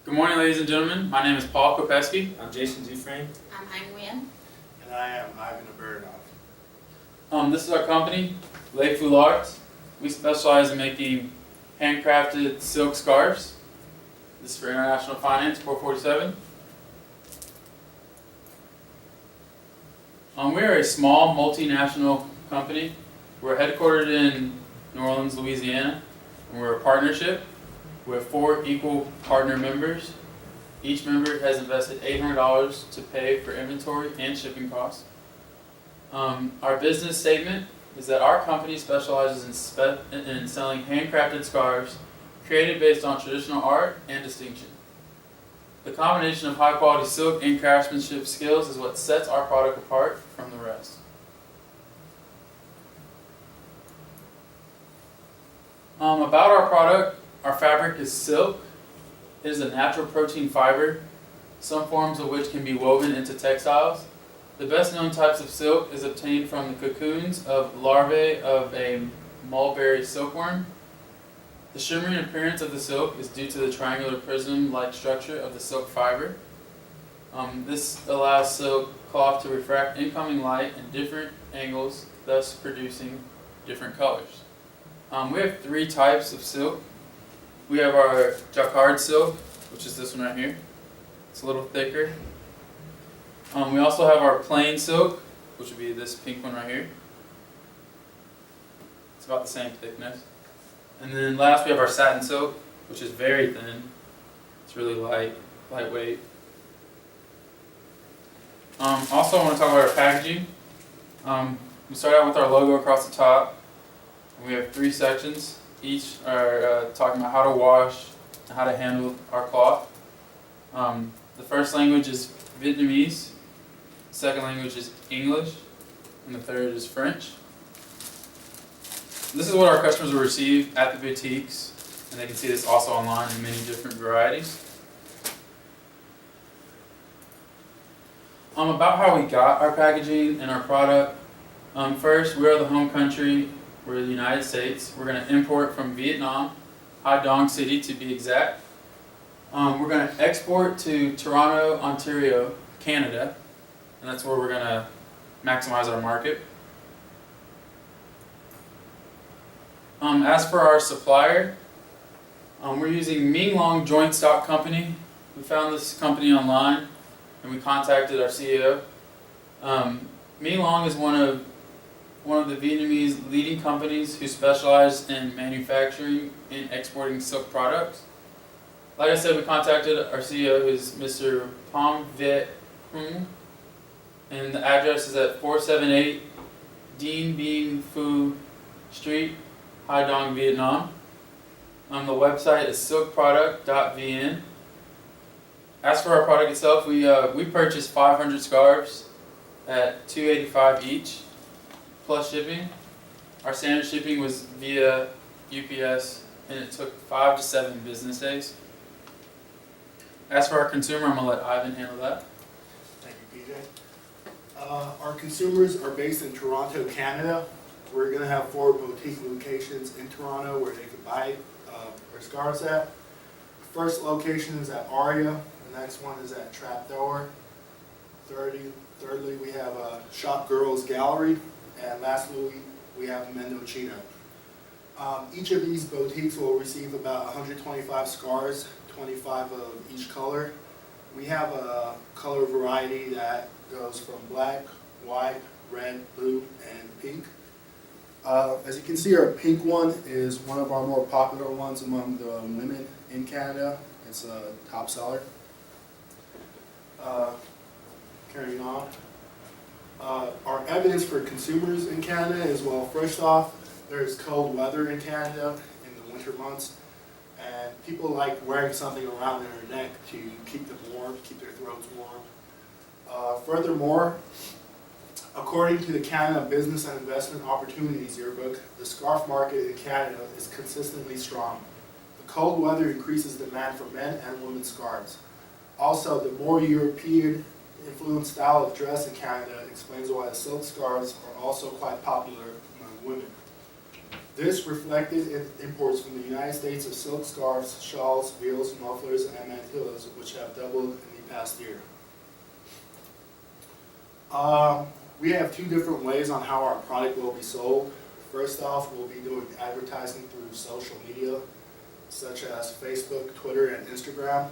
Good morning, ladies and gentlemen. My name is Paul Kopeski. I'm Jason Dufresne. I'm Anh Nguyen. And I am Ivan Aberdov. This is our company, Les Foulards. We specialize in making handcrafted silk scarves. This is for International Finance 447. We are a small multinational company. We're headquartered in New Orleans, Louisiana, and we're a partnership. We have 4 equal partner members. Each member has invested $800 to pay for inventory and shipping costs. Our business statement is that our company specializes in selling handcrafted scarves created based on traditional art and distinction. The combination of high quality silk and craftsmanship skills is what sets our product apart from the rest. About our product, our fabric is silk. It is a natural protein fiber, some forms of which can be woven into textiles. The best known types of silk is obtained from the cocoons of larvae of a mulberry silkworm. The shimmering appearance of the silk is due to the triangular prism-like structure of the silk fiber. This allows silk cloth to refract incoming light in different angles, thus producing different colors. We have 3 types of silk. We have our jacquard silk, which is this one right here. It's a little thicker. We also have our plain silk, which would be this pink one right here. It's about the same thickness. And then last we have our satin silk, which is very thin. It's really lightweight. Also I want to talk about our packaging. We start out with our logo across the top. We have 3 sections. Each are talking about how to wash and how to handle our cloth. The first language is Vietnamese, the second language is English, and the third is French. This is what our customers will receive at the boutiques, and they can see this also online in many different varieties. About how we got our packaging and our product. First, we are the home country. We're the United States. We're going to import from Vietnam, Ha Dong City to be exact. We're going to export to Toronto, Ontario, Canada, and that's where we're going to maximize our market. As for our supplier, we're using Ming Long Joint Stock Company. We found this company online and we contacted our CEO. Ming Long is one of the Vietnamese leading companies who specialize in manufacturing and exporting silk products. Like I said, we contacted our CEO, who's Mr. Pham Viet Hung, and the address is at 478 Dien Bien Phu Street, Hai Dong, Vietnam. The website is silkproduct.vn. As for our product itself, we purchased 500 scarves at $285 each. Plus shipping. Our standard shipping was via UPS, and it took 5 to 7 business days. As for our consumer, I'm going to let Ivan handle that. Thank you, PJ. Our consumers are based in Toronto, Canada. We're going to have 4 boutique locations in Toronto where they can buy our scarves at. The first location is at Aria. The next one is at Trapdoor. Thirdly, we have Shop Girls Gallery. And lastly, we have Mendocino. Each of these boutiques will receive about 125 scarves, 25 of each color. We have a color variety that goes from black, white, red, blue, and pink. As you can see, our pink one is one of our more popular ones among the women in Canada. It's a top seller. Carrying on. Our evidence for consumers in Canada is, well, first off, there's cold weather in Canada in the winter months, and people like wearing something around their neck to keep them warm, keep their throats warm. Furthermore, according to the Canada Business and Investment Opportunities Yearbook, the scarf market in Canada is consistently strong. The cold weather increases demand for men and women's scarves. Also, the more European influenced style of dress in Canada explains why the silk scarves are also quite popular among women. This reflected in imports from the United States of silk scarves, shawls, veils, mufflers, and mantillas, which have doubled in the past year. We have two different ways on how our product will be sold. First off, we'll be doing advertising through social media, such as Facebook, Twitter, and Instagram.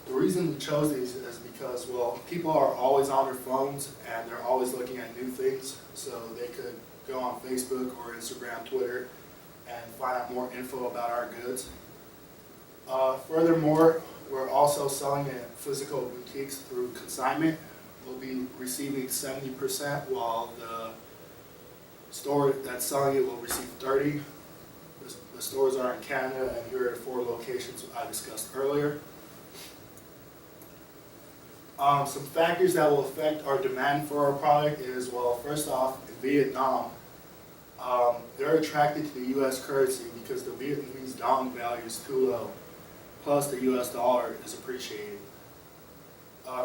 The reason we chose these is because, well, people are always on their phones and they're always looking at new things, so they could go on Facebook or Instagram, Twitter, and find out more info about our goods. Furthermore, we're also selling at physical boutiques through consignment. We'll be receiving 70%, while the store that's selling it will receive 30%. The stores are in Canada, and here are the 4 locations I discussed earlier. Some factors that will affect our demand for our product is, well, first off, in Vietnam, they're attracted to the U.S. currency because the Vietnamese dong value is too low, plus the U.S. dollar is appreciating.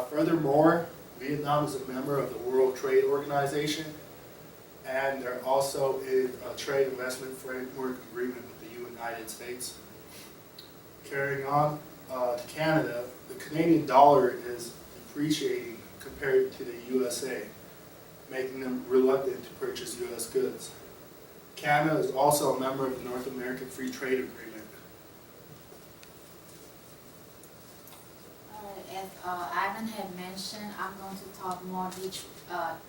Furthermore, Vietnam is a member of the World Trade Organization, and they're also in a trade investment framework agreement with the United States. Carrying on to Canada, the Canadian dollar is depreciating compared to the USA, making them reluctant to purchase U.S. goods. Canada is also a member of the North American Free Trade Agreement. As Ivan had mentioned, I'm going to talk more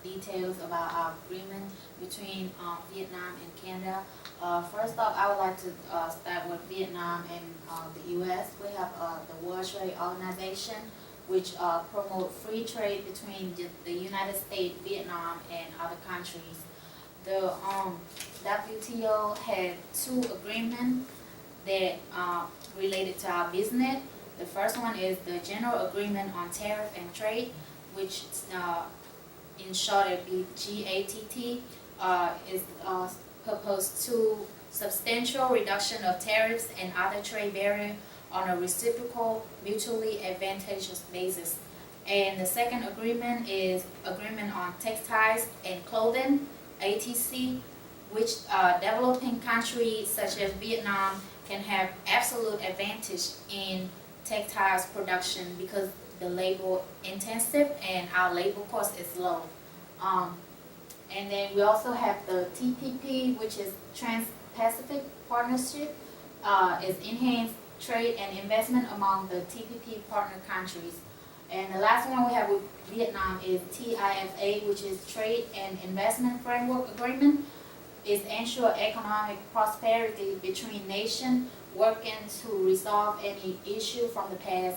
details about our agreement between Vietnam and Canada. First off, I would like to start with Vietnam and the U.S. We have the World Trade Organization, which promote free trade between the United States, Vietnam, and other countries. The WTO had 2 agreements that related to our business. The first one is the General Agreement on Tariff and Trade, which in short it be GATT, is proposed to substantial reduction of tariffs and other trade barriers on a reciprocal, mutually advantageous basis. And the second agreement is Agreement on Textiles and Clothing, ATC, which developing countries such as Vietnam can have absolute advantage in textiles production because the labor intensive and our labor cost is low. And then we also have the TPP, which is Trans-Pacific Partnership, is enhanced trade and investment among the TPP partner countries. And the last one we have with Vietnam is TIFA, which is Trade and Investment Framework Agreement. Is ensure economic prosperity between nations working to resolve any issue from the past,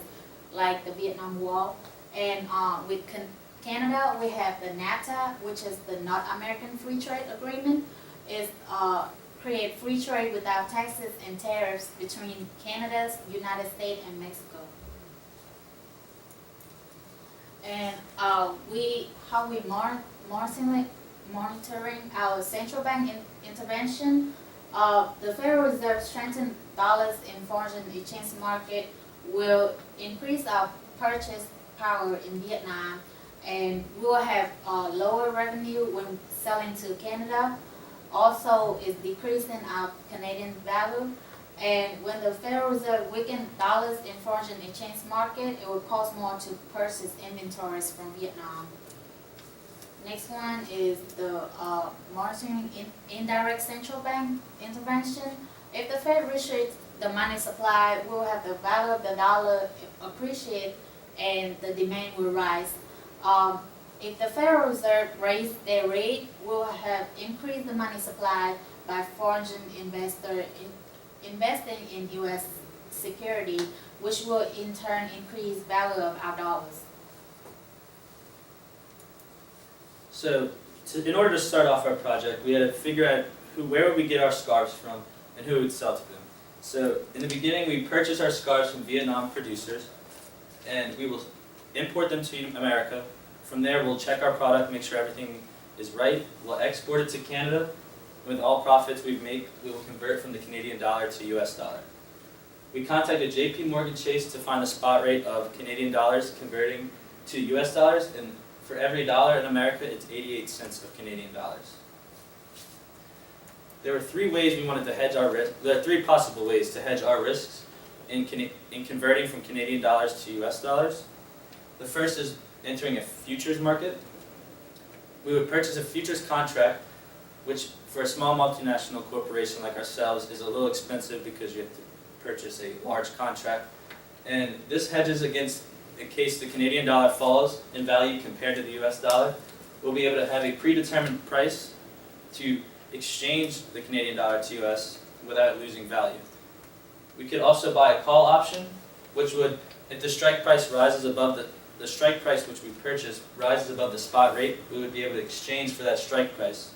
like the Vietnam War. And with Canada, we have the NAFTA, which is the North American Free Trade Agreement. Is create free trade without taxes and tariffs between Canada, United States, and Mexico. And how we monitoring our central bank intervention. The Federal Reserve strengthened dollars in foreign exchange market will increase our purchase power in Vietnam, and we will have lower revenue when selling to Canada. Also, is decreasing our Canadian value. And when the Federal Reserve weakened dollars in foreign exchange market, it will cost more to purchase inventories from Vietnam. Next one is the monitoring indirect central bank intervention. If the Fed restricts the money supply, we will have the value of the dollar appreciate and the demand will rise. If the Federal Reserve raise their rate, we will have increased the money supply by foreign investors investing in U.S. security, which will in turn increase value of our dollars. So, in order to start off our project, we had to figure out where would we get our scarves from and who would sell to them. So, in the beginning, we purchased our scarves from Vietnam producers, and we will import them to America. From there, we'll check our product, make sure everything is right. We'll export it to Canada. With all profits we make, we will convert from the Canadian dollar to US dollar. We contacted JP Morgan Chase to find the spot rate of Canadian dollars converting to US dollars, and for every dollar in America, it's 88 cents of Canadian dollars. there were three ways we wanted to hedge our risk. There are three possible ways to hedge our risks in converting from Canadian dollars to US dollars. The first is entering a futures market. We would purchase a futures contract, which for a small multinational corporation like ourselves is a little expensive because you have to purchase a large contract. And this hedges against, in case the Canadian dollar falls in value compared to the US dollar, we'll be able to have a predetermined price to exchange the Canadian dollar to US without losing value. We could also buy a call option, which would, if the strike price rises above the strike price which we purchased rises above the spot rate, we would be able to exchange for that strike price.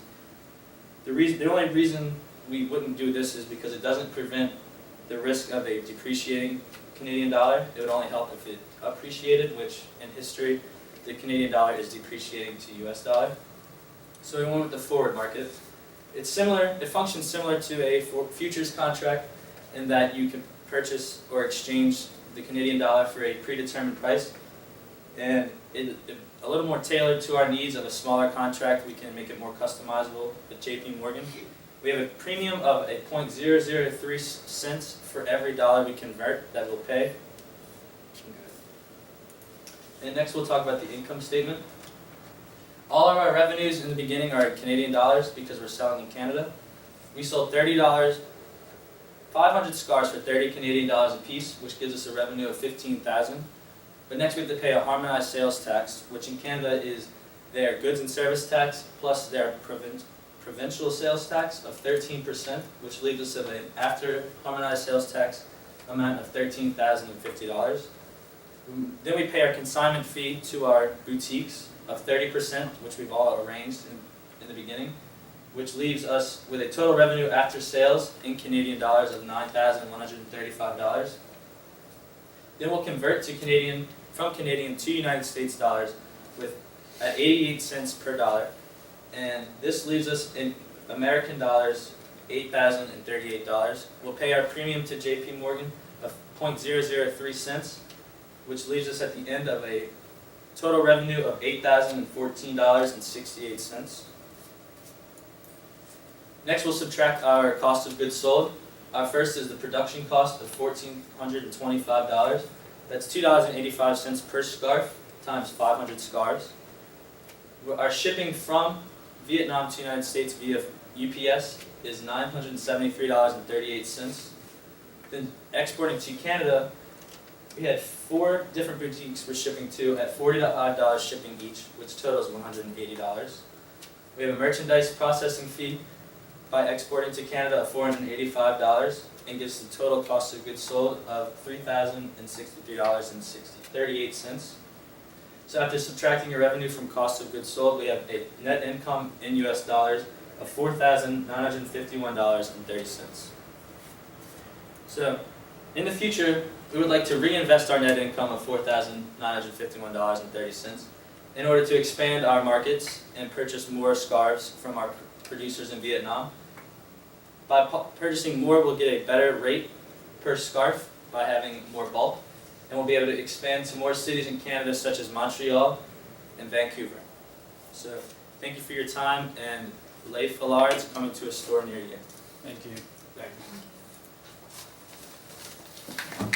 The only reason we wouldn't do this is because it doesn't prevent the risk of a depreciating Canadian dollar. It would only help if it appreciated, which in history, the Canadian dollar is depreciating to US dollar. So we went with the forward market. It's similar, it functions similar to a futures contract in that you can purchase or exchange the Canadian dollar for a predetermined price. And it a little more tailored to our needs of a smaller contract. We can make it more customizable with JP Morgan. We have a premium of a 0.003 cents for every dollar we convert that we'll pay. And next we'll talk about the income statement. All of our revenues in the beginning are Canadian dollars because we're selling in Canada. We sold $30, 500 scarves for 30 Canadian dollars a piece, which gives us a revenue of $15,000. But next we have to pay a harmonized sales tax, which in Canada is their goods and service tax plus their provincial sales tax of 13%, which leaves us with an after harmonized sales tax amount of $13,050. Then we pay our consignment fee to our boutiques of 30%, which we've all arranged in the beginning, which leaves us with a total revenue after sales in Canadian dollars of $9,135. Then we'll convert to from Canadian to United States dollars at 88 cents per dollar. And this leaves us in American dollars, $8,038. We'll pay our premium to JP Morgan of 0.003 cents, which leaves us at the end of a total revenue of $8,014.68. Next we'll subtract our cost of goods sold. Our first is the production cost of $1,425. That's $2.85 per scarf times 500 scarves. Our shipping from Vietnam to the United States via UPS is $973.38. Then exporting to Canada, we had 4 different boutiques we're shipping to at $45 shipping each, which totals $180. We have a merchandise processing fee by exporting to Canada of $485 and gives the total cost of goods sold of $3,063.38. So after subtracting your revenue from cost of goods sold, we have a net income in US dollars of $4,951.30. So in the future, we would like to reinvest our net income of $4,951.30 in order to expand our markets and purchase more scarves from our producers in Vietnam. By purchasing more, we'll get a better rate per scarf by having more bulk, and we'll be able to expand to more cities in Canada such as Montreal and Vancouver. So thank you for your time, and Leif Allard is coming to a store near you. Thank you. Thank you.